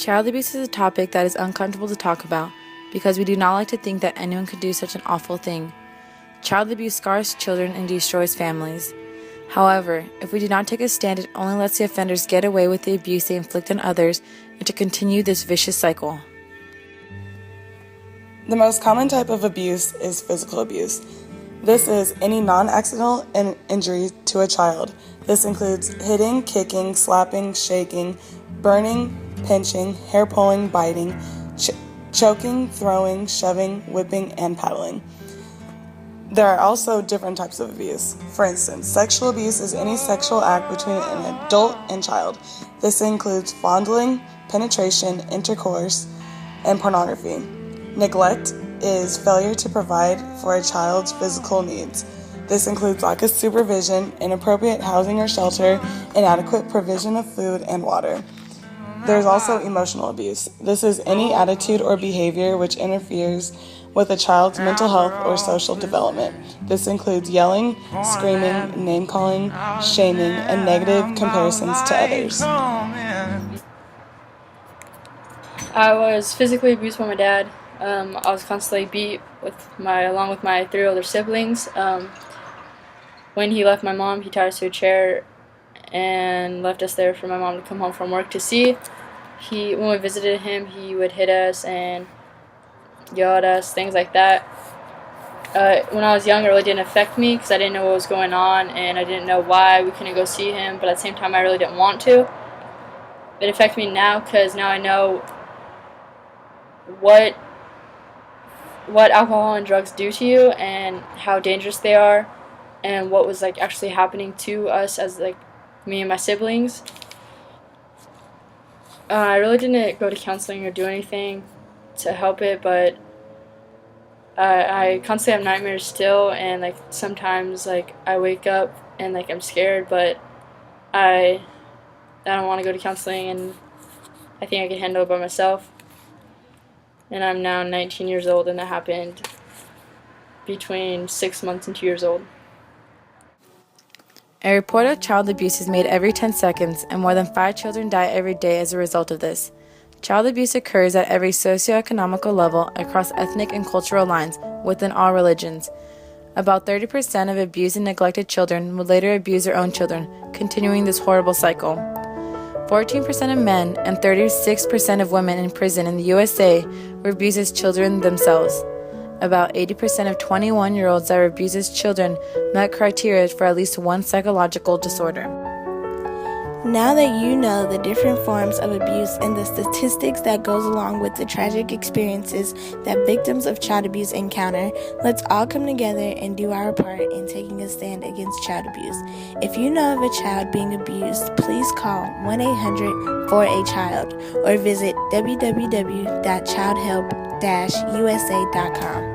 Child abuse is a topic that is uncomfortable to talk about because we do not like to think that anyone could do such an awful thing. Child abuse scars children and destroys families. However, if we do not take a stand, it only lets the offenders get away with the abuse they inflict on others and to continue this vicious cycle. The most common type of abuse is physical abuse. This is any non-accidental injury to a child. This includes hitting, kicking, slapping, shaking, burning, pinching, hair pulling, biting, choking, throwing, shoving, whipping, and paddling. There are also different types of abuse. For instance, sexual abuse is any sexual act between an adult and child. This includes fondling, penetration, intercourse, and pornography. Neglect is failure to provide for a child's physical needs. This includes lack of supervision, inappropriate housing or shelter, inadequate provision of food and water. There's also emotional abuse. This is any attitude or behavior which interferes with a child's mental health or social development. This includes yelling, screaming, name-calling, shaming, and negative comparisons to others. I was physically abused by my dad. I was constantly beat along with my 3 older siblings. When he left my mom, he tied us to a chair and left us there for my mom to come home from work to see. When we visited him, he would hit us and yell at us, things like that. When I was young, it really didn't affect me because I didn't know what was going on and I didn't know why we couldn't go see him, but at the same time, I really didn't want to. It affects me now because now I know what alcohol and drugs do to you and how dangerous they are and what was actually happening to us as me and my siblings. I really didn't go to counseling or do anything to help it, but I constantly have nightmares still, and sometimes I wake up and I'm scared, but I don't want to go to counseling, and I think I can handle it by myself. And I'm now 19 years old, and that happened between 6 months and 2 years old. A report of child abuse is made every 10 seconds, and more than 5 children die every day as a result of this. Child abuse occurs at every socioeconomical level across ethnic and cultural lines within all religions. About 30% of abused and neglected children would later abuse their own children, continuing this horrible cycle. 14% of men and 36% of women in prison in the USA were abused as children themselves. About 80% of 21-year-olds that were abused as children met criteria for at least one psychological disorder. Now that you know the different forms of abuse and the statistics that goes along with the tragic experiences that victims of child abuse encounter, let's all come together and do our part in taking a stand against child abuse. If you know of a child being abused, please call 1-800-4-A-CHILD or visit www.childhelp-usa.com.